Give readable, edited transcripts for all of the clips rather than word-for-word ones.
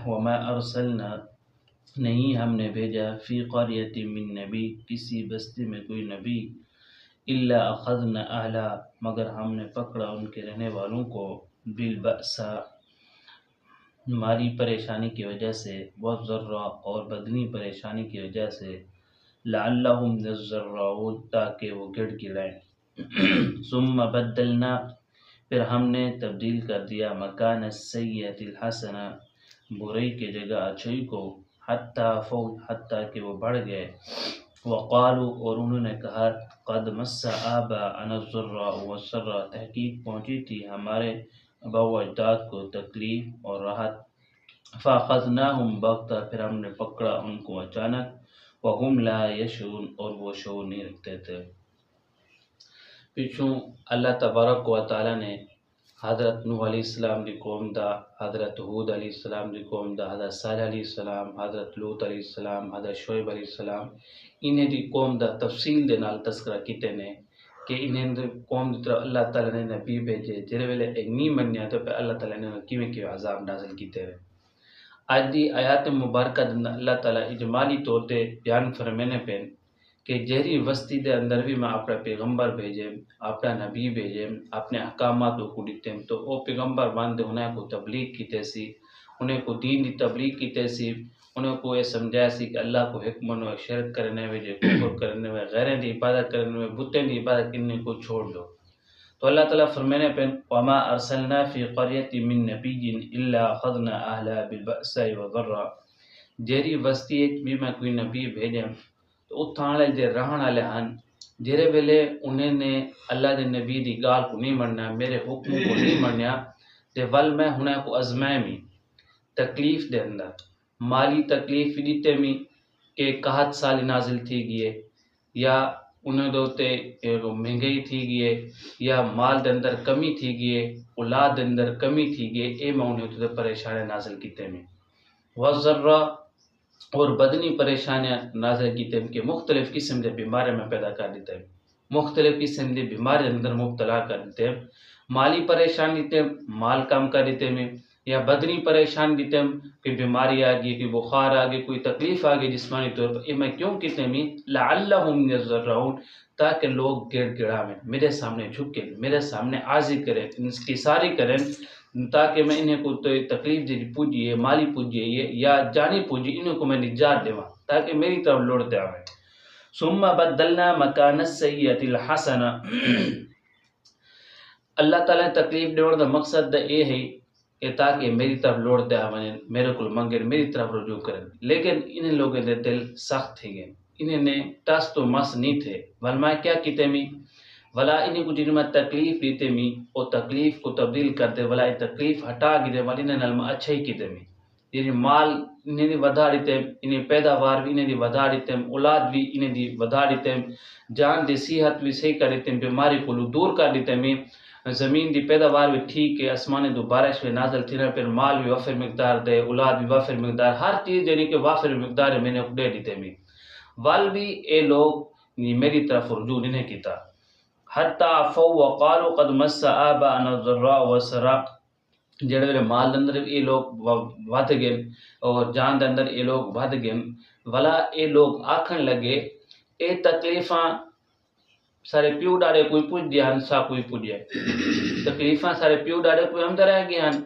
وما ارسلنا نہیں ہم نے بھیجا فی قریۃ من نبی کسی بستی میں کوئی نبی الا اخذنا اہلا مگر ہم نے پکڑا ان کے رہنے والوں کو بالبأساء مالی پریشانی کی وجہ سے والضراء اور بدنی پریشانی کی وجہ سے لعلہم یضرعون تاکہ وہ گڑ گڑائیں ثم بدلنا پھر ہم نے تبدیل کر دیا مکان السیئۃ الحسنہ برائی کی جگہ اچھائی کو حتیٰ کہ وہ بڑھ گئے وقالوا اور انہوں نے کہا قد مس آباءنا الضراء والسراء تحقیق پہنچی تھی ہمارے آباء و اجداد کو تکلیف اور راحت فاخذناہم بغتہ پھر ہم نے پکڑا ان کو اچانک وہم لا یشعرون اور وہ شعور نہیں رکھتے تھے۔ پچھوں اللہ تبارک و تعالیٰ نے حضرت نوح علیہ السلام دی قوم دا، حضرت ہود علیہ السلام دی قوم دا، حضرت صالح علیہ السلام، حضرت لوط علیہ السلام، حضرت شعیب علیہ السلام انہیں دی قوم دا تفصیل دے نال تذکرہ کیتے نے کہ انہیں دی قوم دی طرف اللہ تعالیٰ نے نبی بھیجے جڑے ویلے ایک نہیں منیا تو پہ اللہ تعالیٰ نے کیویں کیویں عذاب نازل کیتے رہے۔ آج دی آیات مبارکہ دے اللہ تعالیٰ اجمالی طور تے بیان فرمینے پین کہ جہری وستی دے اندر بھی میں اپنا پیغمبر بھیجے، اپنا نبی بھیجے، اپنے احکامات کو دیتے تو او پیغمبر باندھے انہیں کو تبلیغ کیتے سی، انہیں کو دین دی تبلیغ کیتے سی، انہیں کو یہ سمجھایا سی کہ اللہ کو حکمن و شرک کرنے میں جو کفر کرنے میں غیریں دی عبادت کرنے میں بتیں دی عبادت کرنے کو چھوڑ دو۔ تو اللہ تعالیٰ فرمانے پہ وما ارسلنا فی قریۃ من نبی الا اخذنا اہلها بالبأساء والضراء جہری وستی بھی میں کوئی نبی بھیجے تو اتھاں والے جے رہن والے ہن جہرے ویلے انہیں نے اللہ دے نبی دی گال کو نہیں مننا، میرے حکم کو نہیں منیا تے ول میں انہیں کو ازمائے میں تکلیف دے اندر مالی تکلیف دیتے میں کہ 61 سال نازل تھی گئے یا انہیں دوتے مہنگائی تھی گئے یا مال دے اندر کمی تھی گئے اولاد دے اندر کمی تھی گئے اے میں انہیں تو پریشانی نازل کیتے میں والضراء اور بدنی پریشانیاں نازل کیتے کہ مختلف قسم دے بیماریاں میں پیدا کر دیتے ہیں، مختلف قسم دے بیماری اندر مبتلا کر دیتے ہیں، مالی پریشان دیتے ہیں مال کم کر دیتے ہیں یا بدنی پریشان دیتے ہیں کوئی بیماری آ گئی کوئی بخار آ گئی کوئی تکلیف آ گئی جسمانی طور پر یہ میں کیوں کہتے ہیں لعلہم یضرعون تاکہ لوگ گڑ گڑاویں میرے سامنے جھکیں میرے سامنے عاجزی کریں انکساری کریں تاکہ میں انہیں کو تو تکلیف دی پوجیے مالی پوجیے یا جانی پوجی انہیں کو میں نجات دیواں تاکہ میری طرف لوٹتے آویں۔ ثم بدلنا مکان السیئۃ الحسنہ اللہ تعالیٰ تکلیف دیوڑ دا مقصد دا یہ ہے کہ تاکہ میری طرف لوٹتے آویں میرے کو منگیں میری طرف رجوع کریں، لیکن انہیں لوگوں دے دل سخت تھے گئے، انہیں نے ٹس تو مس نہیں تھے ولما کیا کیتے می ولا انہیں کو جن میں تکلیف دیتے می اور تکلیف کو تبدیل کرتے ولا تکلیف ہٹا گئے ولی انہیں نلما اچھا ہی کیتے می یعنی مال انہیں دی ودا دیتے انہیں پیداوار بھی انہیں دی ودا دیتے اولاد بھی انہیں دی ودا دیتے جان دی صحت بھی صحیح کر دیتے بیماری کو دور کر دیتے می زمین دی پیداوار بھی ٹھیک ہے اسمان دو بارش بھی نازل تھی رہا پھر مال بھی وافر مقدار دے اولاد بھی وافر مقدار ہر چیز یعنی کہ وافر مقدار میں نے دے دیتے می وال بھی اے لوگ میری طرف رجوع نہیں کیتا حتی عفو وقالوا قد مس آباءنا الضراء والسراء جڑے ویلے مال دے اندر یہ لوگ ود گئے اور جان دے اندر یہ لوگ ود گئے ولا اے لوگ آکھن لگے اے تکلیفاں سارے پیو ڈاڑے کوئی پوچھ دیا ہن سا کوئی پوچھ دیا تکلیفاں سارے پیو ڈاڑے کوئی اندر آ گیا ہن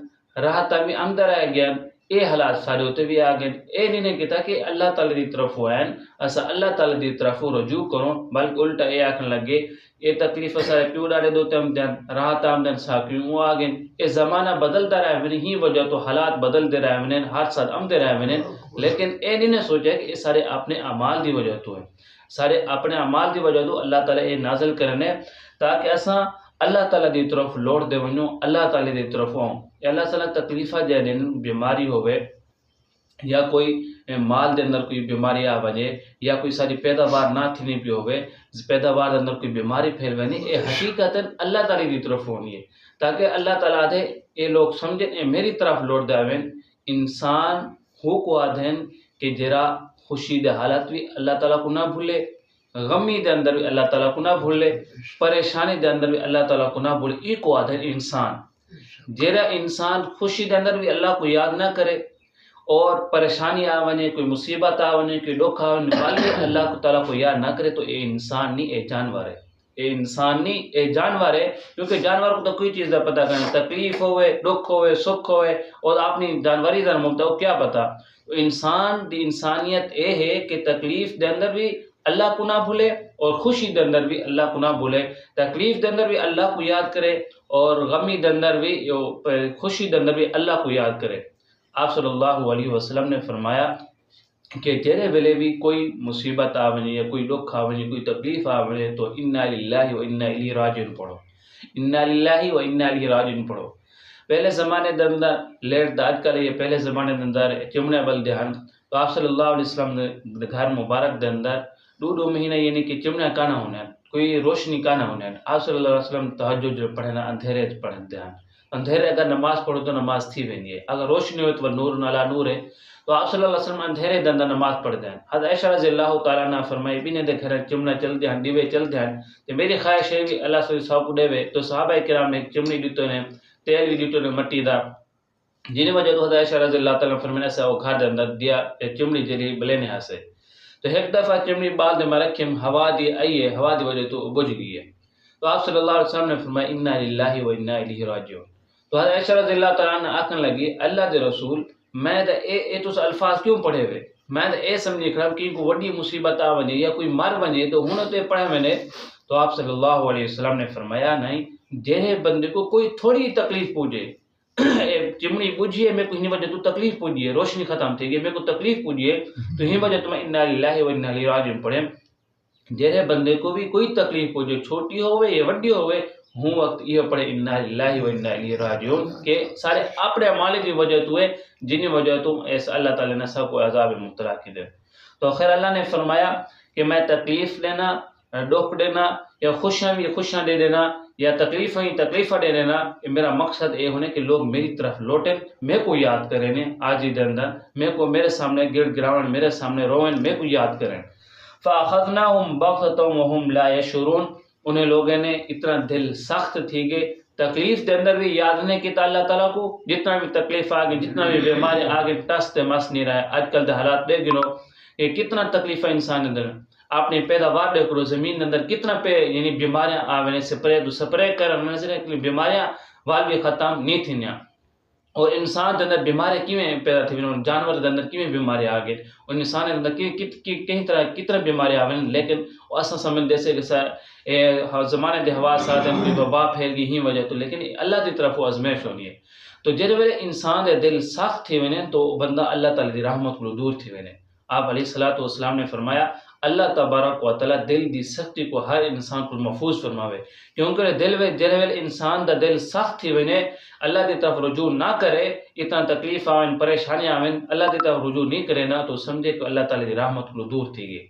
راحتاں بھی اندر آ گیا اے حالات سارے ہوتے بھی آ گئے اے نہیں کہتا کہ اللہ تعالی دی طرف ہوئے اسا اللہ تعالی دی طرف رجوع کروں بلکہ الٹا اے آکھن لگے اے تکلیف سارے پیو ڈاڑے دوتے ہم دن راحت آمدن سا کیوں آ گئے اے زمانہ بدلتا رہا ہے ہی وجہ تو حالات بدل دے رہے ہیں ہر ساتھ آمدے رہے ہیں لیکن اے نہیں سوچا کہ یہ سارے اپنے اعمال دی وجہ تو ہے سارے اپنے اعمال دی وجہ تو اللہ تعالی یہ نازل کرنے تاکہ اساں اللہ تعالی دی طرف لوٹ دے ونوں اللہ تعالی دی طرف آؤں اللہ تعالی تکلیفہ جے بیماری ہوئے یا کوئی مال دے اندر کوئی بیماری آ بجے یا کوئی ساری پیداوار نہ تھینی پی ہوئے پیداوار دے اندر کوئی بیماری پھیل ونی اے حقیقتاً اللہ تعالی دی طرف ہونی ہے تاکہ اللہ تعالیٰ دے اے لوگ سمجھیں اے میری طرف لوٹ دے آویں انسان ہو کو آدھیں کہ جرا خوشی دے حالت بھی اللہ تعالیٰ کو نہ بھولے غمی دے اندر بھی اللہ تعالیٰ کو نہ بھولے پریشانی دے اندر بھی اللہ تعالیٰ کو نہ بھولے ای کو آدھیں انسان جرا انسان خوشی دے اندر بھی اللہ کو یاد نہ کرے اور پریشانی آ ونے، کوئی مصیبت آ ونے، کوئی ڈوکھ آ ونے، والی اللہ تعالیٰ کو یاد نہ کرے تو اے انسان نہیں، اے جانور ہے، اے انسان نہیں، اے جانور ہے، کیونکہ جانور کو تو کوئی چیز کا پتہ کرنا، تکلیف ہوئے، ڈوکھ ہوئے، سکھ ہوئے، اور اپنی جانوری در مبدا کیا پتہ. انسان دی انسانیت اے ہے کہ تکلیف دے اندر بھی اللہ کو نہ بھولے اور خوشی دے اندر بھی اللہ کو نہ بھولے، تکلیف دے اندر بھی اللہ کو یاد کرے اور غمی دے اندر بھی، خوشی دے اندر بھی اللہ کو یاد کرے. آپ صلی اللہ علیہ وسلم نے فرمایا کہ جہرے ویلے بھی کوئی مصیبت آ ونے یا کوئی ڈوکھ آ ونے، کوئی تکلیف آ ونے تو انا للہ و انا الیہ راجعون پڑھو، انا للہ و انا الیہ راجعون پڑھو. پہلے زمانے دے اندر لیٹ دا اج کل یہ پہلے زمانے دے اندر چمڑے بل دہن تو آپ صلی اللہ علیہ وسلم دے گھر مبارک دے اندر دو مہینہ یعنی کہ چمڑے کانا ہونے، کوئی روشنی کانا ہونے. آپ صلی اللہ علیہ وسلم تہجد جو پڑھنا اندھیرے پڑھتے ہیں، اندھیرے اگر نماز پڑھو تو نماز تھی وینی ہے، اگر روشنی ہو تو نور نالا نور ہے. تو آپ صلی اللہ علیہ وسلم اندھیرے دے اندر نماز پڑھتے ہیں. حضرت عائشہ رضی اللہ تعالیٰ عنہ فرمائی بینے دے گھر چمنا چل دیا ڈیوے چل دیا کہ میری خواہش ہے کہ اللہ صلی صاحب کو ڈے تو صحابہ کرام ایک چمنی ڈیٹو نے تیل بھی ڈیٹو نے مٹی دا جن وجہ تو حضرت عائشہ رضی اللہ تعالیٰ فرمانے سے وہ گھر دے اندر دیا چمنی جلی بلے نے ہاسے تو ایک دفعہ چمنی بال دے مرکھم ہوا دی آئی ہے، ہوا دی وجہ تو بجھ گئی ہے. تو آپ صلی اللہ علیہ وسلم نے فرمایا انا للہ و انا الیہ راجعون. تو حضرت عائشہ رضی اللہ تعالیٰ عنہ آکھن لگی اللہ دے رسول میں دا اے تو الفاظ کیوں پڑھے ہوئے، میں دا اے سمجھی کھڑا کہ کوئی وڈی مصیبت آ ونے یا کوئی مر ونے تو ہن تے پڑھے ونے. تو آپ صلی اللہ علیہ وسلم نے فرمایا نہیں، جہے بندے کو کوئی تھوڑی تکلیف پوجے، چمنی پوجیے میرے کو ہی وجہ تو تکلیف پوجیے، روشنی ختم تھی گئی میرے کو تکلیف پوجیے تو ہی وجہ تو میں انا للہ و انا الیہ راجعون پڑھے. جہے بندے کو بھی کوئی تکلیف پوجے، چھوٹی ہوئے یا وڈی ہوئے، ہوں وقت یہ پڑھے انا للہ و انا الیہ راجعون کہ سارے اپنے مالک کی وجہ تو ہے جن وجہ تو ایسا اللہ تعالیٰ نے سب کو عذاب مبتلا کی دے. تو خیر اللہ نے فرمایا کہ میں تکلیف لینا، ڈوکھ دینا یا خوشیاں دے دینا یا تکلیفیں دے دینا، میرا مقصد یہ ہونے کہ لوگ میری طرف لوٹیں، میرے کو یاد کریں آج ہی دے اندر، میرے کو میرے سامنے گڑ گراؤن، میرے سامنے روئیں، میرے کو یاد کریں. فَأَخَذْنَاهُمْ بَغْتَةً وَهُمْ لَا يَشْعُرُونَ. انہیں لوگوں نے اتنا دل سخت تھی گئے، تکلیف دے اندر بھی یاد نہیں کیتا اللہ تعالیٰ کو، جتنا بھی تکلیف آگے، جتنا بھی بیماری آگے ٹس تے مس نہیں رہا ہے. آج کل دے حالات دے گنو کہ کتنا تکلیف ہے انسان اندر، اپنی پیداوار دے کرو زمین اندر کتنا یعنی بیماریاں آوے سپرے کرنے بیماریاں وال بھی ختم نہیں تھینیاں. اور انسان دے اندر بیماریاں کیویں پیدا تھی، جانور دے اندر کیویں بیماریاں آ گئے، اور انسان دے اندر کئی طرح کتنا بیماریاں آویں، لیکن اساں سمجھ جیسے کہ زمانے دے حواسات کوئی وبا پھیل گئی ہی وجہ تو، لیکن اللہ دی طرف وہ آزمائش ہونی ہے. تو جڑے ویلے انسان دے دل سخت تھی ونے تو بندہ اللہ تعالی دی رحمت کو دور تھی ونے. آپ علیہ الصلوۃ والسلام نے فرمایا اللہ تبارک و تعالی دل دی سختی کو ہر انسان کو محفوظ فرماوے، کیونکہ دل میں جڑے ویلے انسان دا دل سخت تھی ونے اللہ دی طرف رجوع نہ کرے، اتنا تکلیف آویں، پریشانیاں آویں، اللہ دی طرف رجوع نہیں کرے نا تو سمجھے کہ اللہ تعالی دی رحمت کو دور تھی گئی.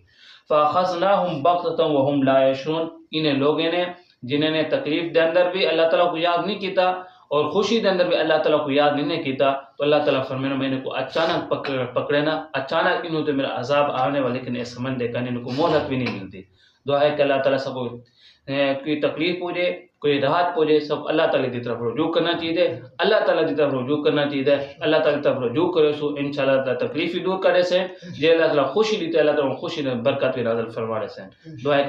فَأَخَذْنَاهُمْ بَغْتَةً وَهُمْ لَا يَشْعُرُونَ. انہیں لوگوں نے جنہوں نے تکلیف دے اندر بھی اللہ تعالیٰ کو یاد نہیں کیتا اور خوشی دے اندر بھی اللہ تعالیٰ کو یاد نہیں کیتا تو اللہ تعالیٰ فرمانا میں نے کو اچانک پکڑنا، اچانک انہوں تو میرا عذاب آنے والا، لیکن اس سمجھ دے کہ ان کو مہلت بھی نہیں ملتی. دعا ہے کہ اللہ تعالیٰ سب کو کوئی تکلیف پوجے، کوئی راحت پوجے، سب اللہ تعالیٰ کی طرف رجوع کرنا چاہیے، اللہ تعالیٰ کی طرف رجوع کرنا چاہیے. اللہ تعالیٰ کی طرف رجوع کرے سو انشاءاللہ تعالیٰ تکلیف ہی دور کرے سے، جے اللہ تعالیٰ خوشی دیتے اللہ تعالیٰ خوشی برکت بھی نازل فرما رہے سے. دعا ہے